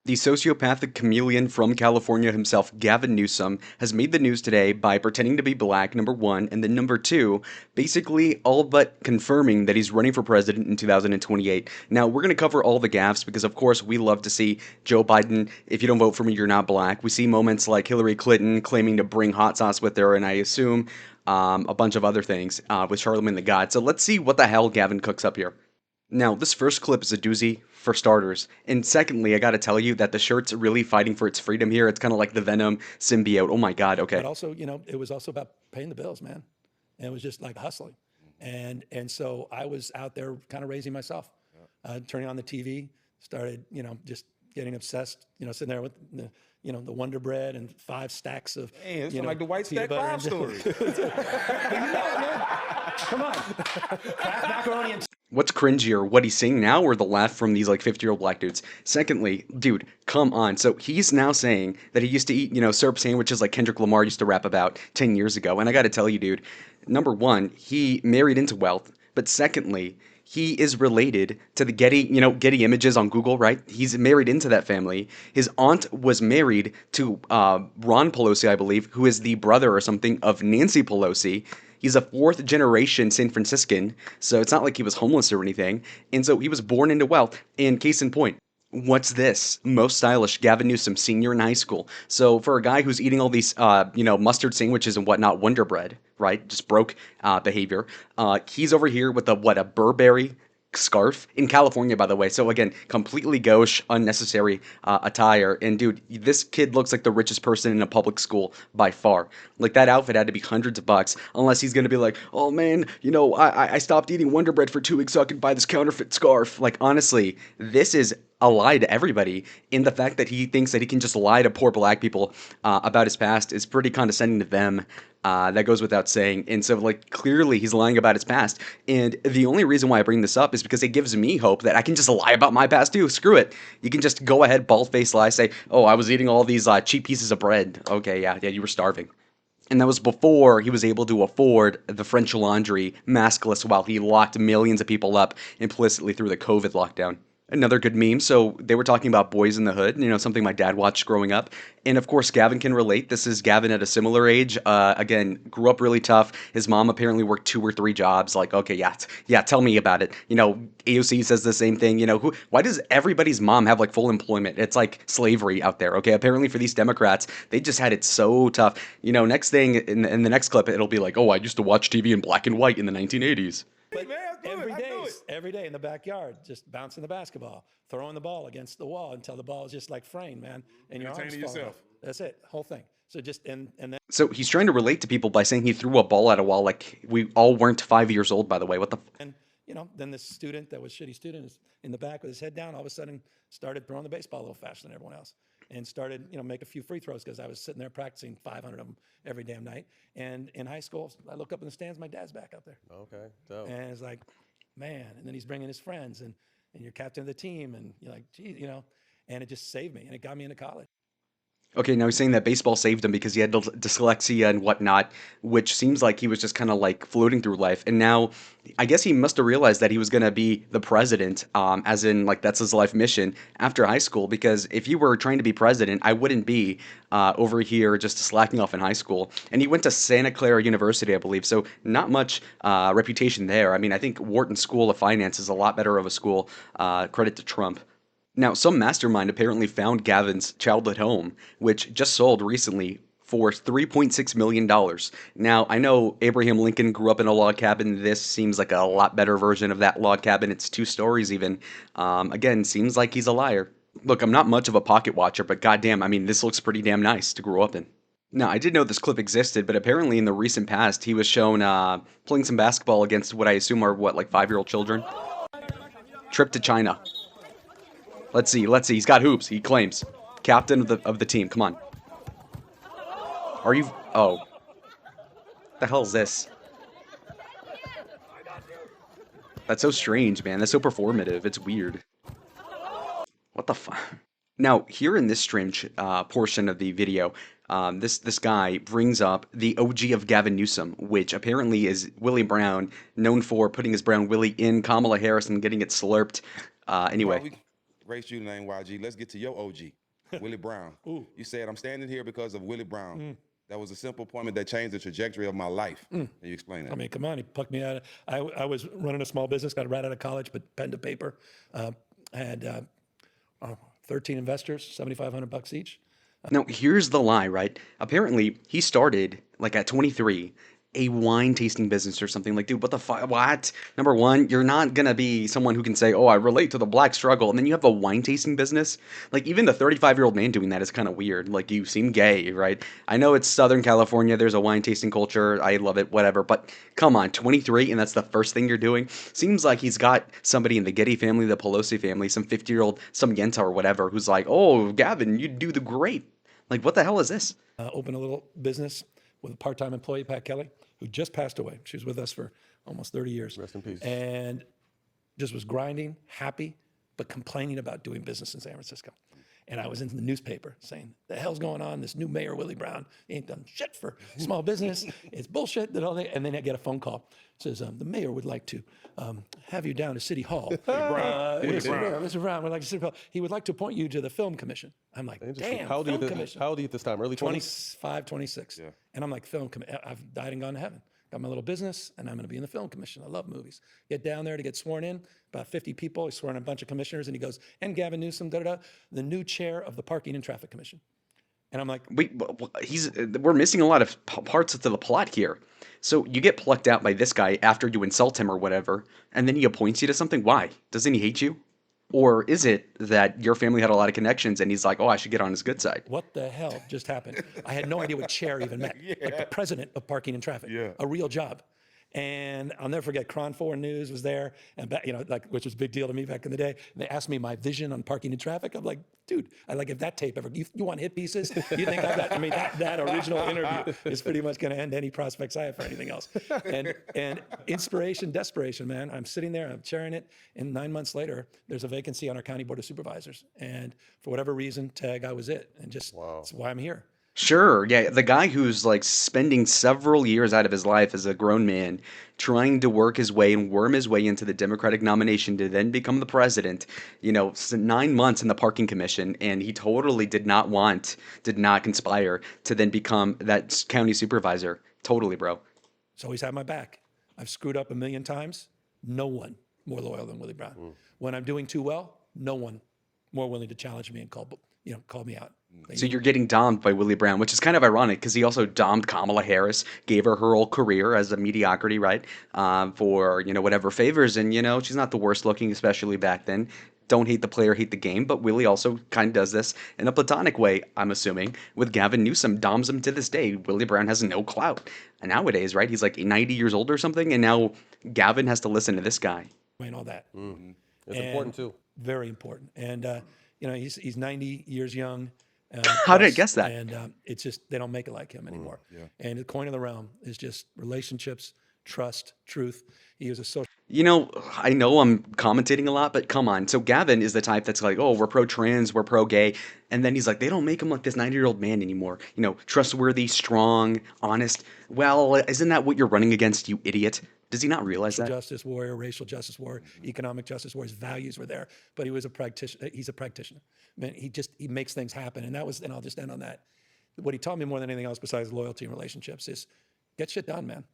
The sociopathic chameleon from California himself, Gavin Newsom, has made the news today by pretending to be black, number one, and then number two, basically all but confirming that he's running for president in 2028. Now, we're going to cover all the gaffes because, of course, we love to see Joe Biden, if you don't vote for me, you're not black. We see moments like Hillary Clinton claiming to bring hot sauce with her, and I assume a bunch of other things with Charlemagne the God. So let's see what the hell Gavin cooks up here. Now, this first clip is a doozy for starters. And secondly, I gotta tell you that the shirt's really fighting for its freedom here. It's kind of like the Venom symbiote. Oh my God, But okay. also, it was also about paying the bills, man. And it was just like hustling. And so I was out there kind of raising myself, turning on the TV, started, just getting obsessed, sitting there with the Wonder Bread and 5 stacks of, Hey, it's you know, like the White peanut Stack butter Five and- story. Come on. Kraft macaroni and What's cringier, what he's saying now or the laugh from these like 50-year-old black dudes? Secondly, dude, come on. So he's now saying that he used to eat, syrup sandwiches like Kendrick Lamar used to rap about 10 years ago. And I gotta tell you, dude, number one, he married into wealth. But secondly, he is related to the Getty Images on Google, right? He's married into that family. His aunt was married to Ron Pelosi, I believe, who is the brother or something of Nancy Pelosi. He's a fourth generation San Franciscan, so it's not like he was homeless or anything. And so he was born into wealth. And case in point, what's this? Most stylish, Gavin Newsom, senior in high school. So for a guy who's eating all these, mustard sandwiches and whatnot, Wonder Bread, right? Just broke behavior. He's over here with a Burberry scarf in California, by the way. So again, completely gauche, unnecessary attire. And dude, this kid looks like the richest person in a public school by far. Like that outfit had to be hundreds of bucks, unless he's gonna be like, oh man, I stopped eating Wonder Bread for 2 weeks so I could buy this counterfeit scarf. Like honestly, this is a lie to everybody. In the fact that he thinks that he can just lie to poor black people about his past is pretty condescending to them. That goes without saying. And so, like, clearly he's lying about his past. And the only reason why I bring this up is because it gives me hope that I can just lie about my past too. Screw it. You can just go ahead, bald face lie, say, oh, I was eating all these cheap pieces of bread. Okay, yeah, you were starving. And that was before he was able to afford the French Laundry maskless while he locked millions of people up implicitly through the COVID lockdown. Another good meme. So they were talking about Boys in the Hood, something my dad watched growing up. And of course, Gavin can relate. This is Gavin at a similar age. Again, grew up really tough. His mom apparently worked 2 or 3 jobs. Like, okay, yeah, tell me about it. AOC says the same thing. Why does everybody's mom have like full employment? It's like slavery out there. Okay, apparently for these Democrats, they just had it so tough. Next thing in the next clip, it'll be like, oh, I used to watch TV in black and white in the 1980s. But Man, I knew every it. I day, knew it. every day in the backyard, just bouncing the basketball, throwing the ball against the wall until the ball is just like framed, man, and your arms Entertaining fall yourself. off. That's it, whole thing. So just and then So he's trying to relate to people by saying he threw a ball at a wall. Like we all weren't 5 years old, by the way. What the? then this student that was shitty student is in the back with his head down. All of a sudden, started throwing the baseball a little faster than everyone else, and started make a few free throws because I was sitting there practicing 500 of them every damn night. And in high school, I look up in the stands, my dad's back out there, Okay, dope. and it's like, man. And then he's bringing his friends, and you're captain of the team, and you're like, geez, and it just saved me, and it got me into college. Okay, now he's saying that baseball saved him because he had dyslexia and whatnot, which seems like he was just kind of like floating through life. And now, I guess he must have realized that he was going to be the president, as in like that's his life mission after high school. Because if you were trying to be president, I wouldn't be over here just slacking off in high school. And he went to Santa Clara University, I believe, so not much reputation there. I mean, I think Wharton School of Finance is a lot better of a school. Credit to Trump. Now, some mastermind apparently found Gavin's childhood home, which just sold recently for $3.6 million. Now, I know Abraham Lincoln grew up in a log cabin. This seems like a lot better version of that log cabin. It's 2 stories even. Again, seems like he's a liar. Look, I'm not much of a pocket watcher, but goddamn, I mean, this looks pretty damn nice to grow up in. Now, I did know this clip existed, but apparently in the recent past, he was shown playing some basketball against what I assume are, like 5-year-old children? Trip to China. Let's see. He's got hoops. He claims captain of the team. Come on. Are you? Oh, the hell is this? That's so strange, man. That's so performative. It's weird. What the fuck? Now, here in this strange portion of the video, this guy brings up the OG of Gavin Newsom, which apparently is Willie Brown, known for putting his brown willie in Kamala Harris and getting it slurped. Anyway. Great shooter named YG. Let's get to your OG, Willie Brown. Ooh. You said, I'm standing here because of Willie Brown. That was a simple appointment that changed the trajectory of my life. Can you explain that? I mean, come on, he plucked me out of, I was running a small business, got right out of college, but pen to paper. Had 13 investors, $7,500 each. Now, here's the lie, right? Apparently, he started like at 23 a wine tasting business or something. Like, dude, what the fuck? What? Number one, you're not gonna be someone who can say, "Oh, I relate to the black struggle," and then you have a wine tasting business. Like, even the 35-year-old man doing that is kind of weird. Like, you seem gay, right? I know it's Southern California. There's a wine tasting culture. I love it, whatever. But come on, 23, and that's the first thing you're doing. Seems like he's got somebody in the Getty family, the Pelosi family, some 50-year-old, some Yenta or whatever, who's like, "Oh, Gavin, you do the great." Like, what the hell is this? Opened a little business with a part-time employee, Pat Kelly, who just passed away. She was with us for almost 30 years. Rest in peace. And just was grinding, happy, but complaining about doing business in San Francisco. And I was in the newspaper saying, the hell's going on? This new mayor, Willie Brown, he ain't done shit for small business. It's bullshit. And then I get a phone call. It says, the mayor would like to have you down to City Hall. Mr. Brown would like to City Hall. He would like to appoint you to the film commission. I'm like, damn, How old are you film at commission. how old are you at this time? Early 20s? 25, 26. Yeah. And I'm like, I've died and gone to heaven. Got my little business, and I'm going to be in the film commission. I love movies. Get down there to get sworn in, about 50 people. He's sworn in a bunch of commissioners, and he goes, and Gavin Newsom, the new chair of the Parking and Traffic Commission. And I'm like, Wait, we're missing a lot of parts to the plot here. So you get plucked out by this guy after you insult him or whatever, and then he appoints you to something. Why? Doesn't he hate you? Or is it that your family had a lot of connections and he's like, oh, I should get on his good side? what the hell just happened? I had no idea what chair even meant. Like the president of Parking and Traffic, a real job. And I'll never forget, Cron 4 News was there, and which was a big deal to me back in the day. And they asked me my vision on parking and traffic. I'm like, dude, if that tape ever, you want hit pieces? You think I got? I mean, that original interview is pretty much going to end any prospects I have for anything else. And inspiration, desperation, man. I'm sitting there, I'm chairing it, and 9 months later, there's a vacancy on our county board of supervisors. And for whatever reason, tag, I was it, and just that's why I'm here. Sure, yeah, the guy who's like spending several years out of his life as a grown man trying to work his way and worm his way into the Democratic nomination to then become the president, 9 months in the parking commission, and he totally did not conspire to then become that county supervisor. Totally, bro. So he's had my back. I've screwed up a million times. No one more loyal than Willie Brown. When I'm doing too well, no one more willing to challenge me and call me out. So you're getting domed by Willie Brown, which is kind of ironic because he also domed Kamala Harris, gave her whole career as a mediocrity, right? For whatever favors, and she's not the worst looking, especially back then. Don't hate the player, hate the game. But Willie also kind of does this in a platonic way, I'm assuming, with Gavin Newsom. Doms him to this day. Willie Brown has no clout. And nowadays, right? He's like 90 years old or something, and now Gavin has to listen to this guy. And all that. It's important too. Very important. And he's 90 years young. How did I guess that? And it's just they don't make it like him anymore. And the coin of the realm is just relationships, trust, truth. He was a social. I know I'm commentating a lot, but come on. So Gavin is the type that's like, oh, we're pro-trans, we're pro-gay. And then he's like, they don't make him like this 90-year-old man anymore. Trustworthy, strong, honest. Well, isn't that what you're running against, you idiot? Does he not realize that? Justice warrior, racial justice warrior, economic justice warrior. His values were there, but he was a practitioner. He's a practitioner. Man, he makes things happen. And and I'll just end on that. What he taught me more than anything else besides loyalty and relationships is get shit done, man.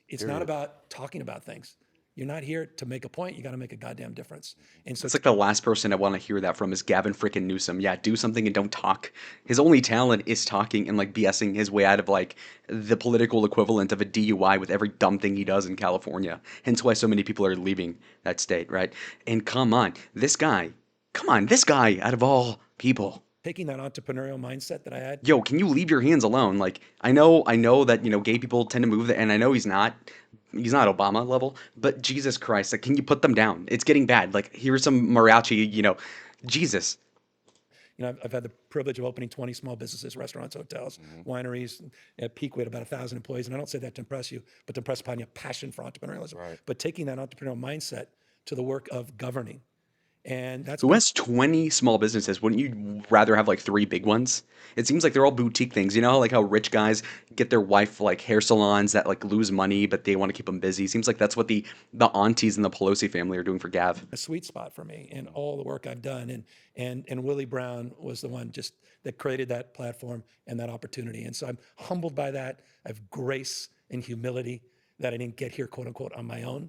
It's not about talking about things. You're not here to make a point. You got to make a goddamn difference. And so It's like the last person I want to hear that from is Gavin frickin' Newsom. Yeah, do something and don't talk. His only talent is talking and like BSing his way out of like the political equivalent of a DUI with every dumb thing he does in California. Hence why so many people are leaving that state, right? And come on, this guy out of all people. taking that entrepreneurial mindset that I had. Yo, can you leave your hands alone? Like, I know that, gay people tend to move there, and I know he's not Obama level, but Jesus Christ, like, can you put them down? It's getting bad. Like, here's some mariachi, Jesus. I've had the privilege of opening 20 small businesses, restaurants, hotels, wineries. At peak, we had about 1,000 employees. And I don't say that to impress you, but to impress upon your passion for entrepreneurialism. Right. But taking that entrepreneurial mindset to the work of governing And that's Who been has 20 small businesses? Wouldn't you rather have like three big ones? It seems like they're all boutique things. You know, like how rich guys get their wife like hair salons that like lose money, but they want to keep them busy. Seems like that's what the aunties in the Pelosi family are doing for Gav. a sweet spot for me in all the work I've done. And Willie Brown was the one just that created that platform and that opportunity. And so I'm humbled by that. I have grace and humility that I didn't get here, quote unquote, on my own.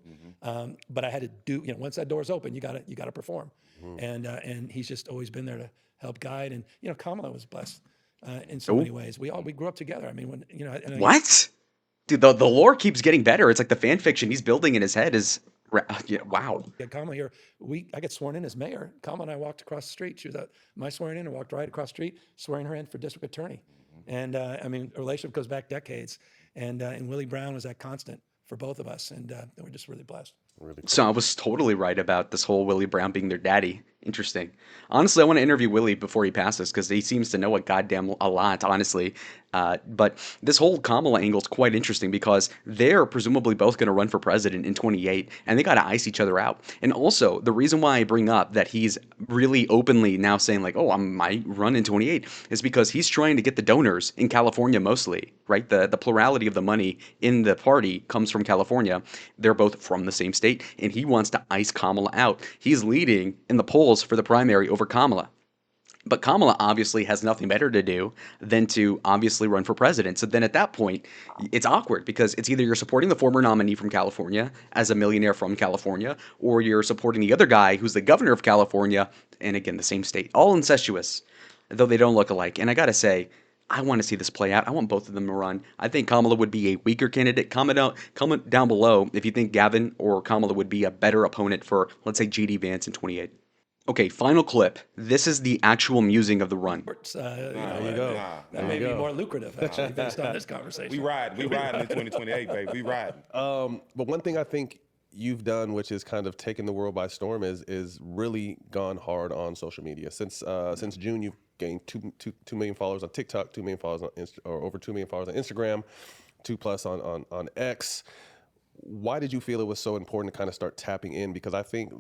But I had to do, once that door's open, you gotta perform. And he's just always been there to help guide. And Kamala was blessed in so many ways. We grew up together. I mean, when What? Dude, the lore keeps getting better. It's like the fan fiction he's building in his head is yeah, wow. had Kamala here. I got sworn in as mayor. Kamala and I walked across the street. She was at my swearing in and walked right across the street, swearing her in for district attorney. And I mean, our relationship goes back decades. And Willie Brown was that constant for both of us. And we're just really blessed. So I was totally right about this whole Willie Brown being their daddy. Interesting. Honestly, I want to interview Willie before he passes because he seems to know a lot, honestly. But this whole Kamala angle is quite interesting because they're presumably both going to run for president in 28, and they got to ice each other out. And also, the reason why I bring up that he's really openly now saying like, "Oh, I might run in 28," is because he's trying to get the donors in California mostly, right? The plurality of the money in the party comes from California. They're both from the same state, and he wants to ice Kamala out. He's leading in the polls for the primary over Kamala. But Kamala obviously has nothing better to do than to obviously run for president. So then at that point, it's awkward because it's either you're supporting the former nominee from California as a millionaire from California, or you're supporting the other guy who's the governor of California, and again, the same state. All incestuous, though they don't look alike. And I got to say, I want to see this play out. I want both of them to run. I think Kamala would be a weaker candidate. Comment down below if you think Gavin or Kamala would be a better opponent for, let's say, GD Vance in 28. Okay, final clip. This is the actual musing of the run. There you go. That may be more lucrative, actually, based on this conversation. We ride in 2028, baby. We riding. But one thing I think you've done, which is kind of taken the world by storm, is really gone hard on social media. Since June, you've gained 2 million followers on TikTok, 2 million followers on or over 2 million followers on Instagram, 2+ on X. Why did you feel it was so important to kind of start tapping in? Because I think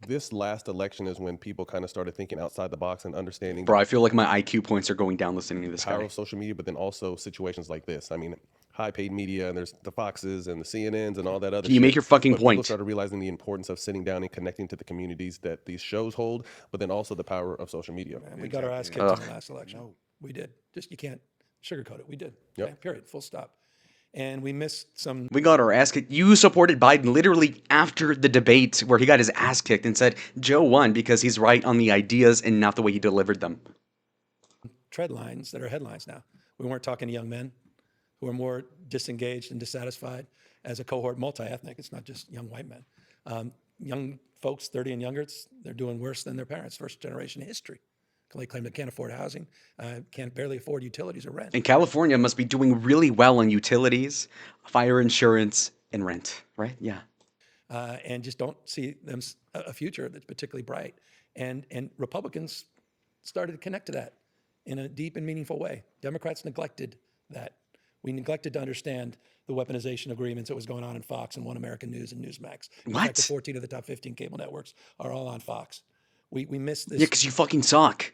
this last election is when people kind of started thinking outside the box and understanding Bro, I feel like my IQ points are going down listening to this the power guy. of social media, but then also situations like this. I mean, high-paid media, and there's the Foxes and the CNNs and all that other Can you shit. make your fucking But people point? started realizing the importance of sitting down and connecting to the communities that these shows hold, but then also the power of social media. And we got our ass kicked in the last election. We did. Just, you can't sugarcoat it. We did. Yep. Okay, period. Full stop. And we missed some. We got our ass kicked. You supported Biden literally after the debate where he got his ass kicked and said Joe won because he's right on the ideas and not the way he delivered them. Tread lines that are headlines now. We weren't talking to young men who are more disengaged and dissatisfied as a cohort, multi-ethnic. It's not just young white men. Young folks, 30 and younger, they're doing worse than their parents, first generation history. They claim they can't afford housing, can't barely afford utilities or rent. And California must be doing really well on utilities, fire insurance, and rent, right? Yeah. And just don't see them a future that's particularly bright. And Republicans started to connect to that in a deep and meaningful way. Democrats neglected that. We neglected to understand the weaponization agreements that was going on in Fox and One American News and Newsmax. In fact, the 14 of the top 15 cable networks are all on Fox. We missed this. Yeah, because you fucking suck.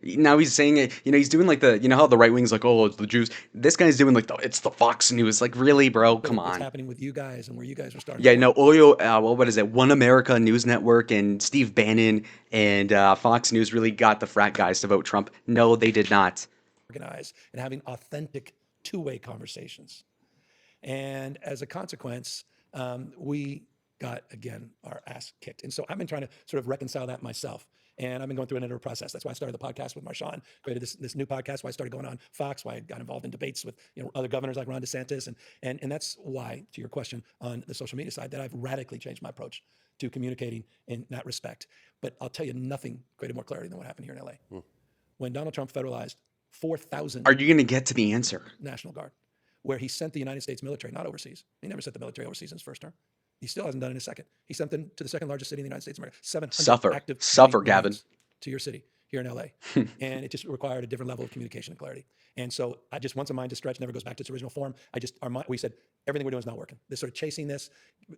Now he's saying it, he's doing like how the right wing's like, oh, it's the Jews. This guy's doing like, it's the Fox News. Like, really, bro? Come What's on. happening with you guys and where you guys are starting. Yeah, no, what is it? One America News Network and Steve Bannon and Fox News really got the frat guys to vote Trump. No, they did not. Organize and having authentic two-way conversations. And as a consequence, we got, again, our ass kicked. And so I've been trying to sort of reconcile that myself. And I've been going through an iterative process. That's why I started the podcast with Marshawn, created this new podcast, why I started going on Fox, why I got involved in debates with other governors like Ron DeSantis. And that's why, to your question on the social media side, that I've radically changed my approach to communicating in that respect. But I'll tell you, nothing created more clarity than what happened here in LA. When Donald Trump federalized 4,000 Are you going to get to the answer? National Guard, where he sent the United States military, not overseas. He never sent the military overseas in his first term. He still hasn't done it in his second. He sent them to the second largest city in the United States of America. 700 active Suffer, Gavin. to your city. here in LA. And it just required a different level of communication and clarity. And so once a mind is stretched, never goes back to its original form. We said, everything we're doing is not working. This sort of chasing this,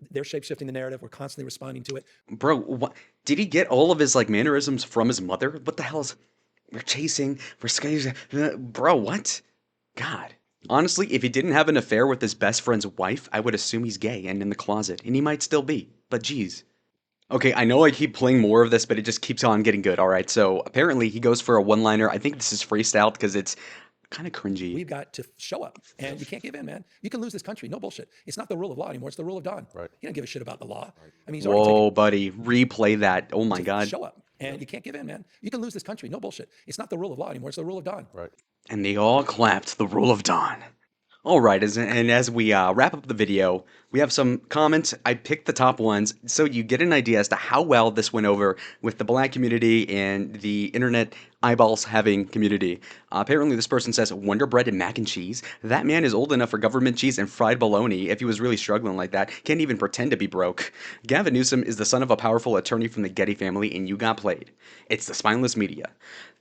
they're shape-shifting the narrative. We're constantly responding to it. Bro, what did he get all of his like mannerisms from his mother? What the hell is we're chasing, we're scaring, bro, what? God. Honestly, if he didn't have an affair with his best friend's wife, I would assume he's gay and in the closet, and he might still be. But geez. Okay, I know I keep playing more of this, but it just keeps on getting good. All right, so apparently he goes for a one-liner. I think this is freestyled because it's kind of cringy. We've got to show up, and you can't give in, man. You can lose this country. No bullshit. It's not the rule of law anymore. It's the rule of Don. Right. He don't give a shit about the law. I mean, he's already Whoa, buddy, replay that. Oh my God. show up, and you can't give in, man. You can lose this country. No bullshit. It's not the rule of law anymore. It's the rule of Don. Right. And they all clapped the rule of Dawn. All right, as we wrap up the video, we have some comments. I picked the top ones so you get an idea as to how well this went over with the black community and the internet eyeballs having community. Apparently, this person says, Wonder Bread and mac and cheese? That man is old enough for government cheese and fried bologna if he was really struggling like that. Can't even pretend to be broke. Gavin Newsom is the son of a powerful attorney from the Getty family, and you got played. It's the spineless media.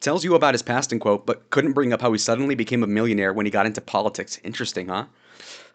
Tells you about his past and quote, but couldn't bring up how he suddenly became a millionaire when he got into politics. Interesting, huh?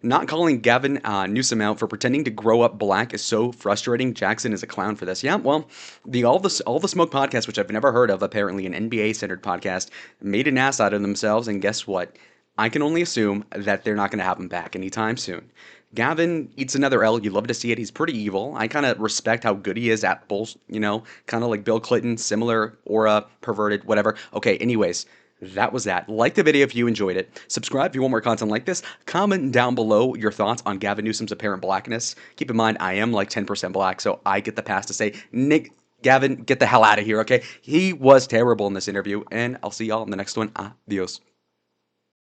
Not calling Gavin Newsom out for pretending to grow up black is so frustrating. Jackson is a clown for this. Yeah, well, the All the Smoke podcast, which I've never heard of, apparently an NBA-centered podcast, made an ass out of themselves, and guess what? I can only assume that they're not going to have him back anytime soon. Gavin eats another L. You love to see it. He's pretty evil. I kind of respect how good he is at kind of like Bill Clinton, similar aura, perverted, whatever. Okay, anyways. That was that. Like the video if you enjoyed it. Subscribe if you want more content like this. Comment down below your thoughts on Gavin Newsom's apparent blackness. Keep in mind, I am like 10% black, so I get the pass to say, Nick, Gavin, get the hell out of here, okay? He was terrible in this interview, and I'll see y'all in the next one. Adios.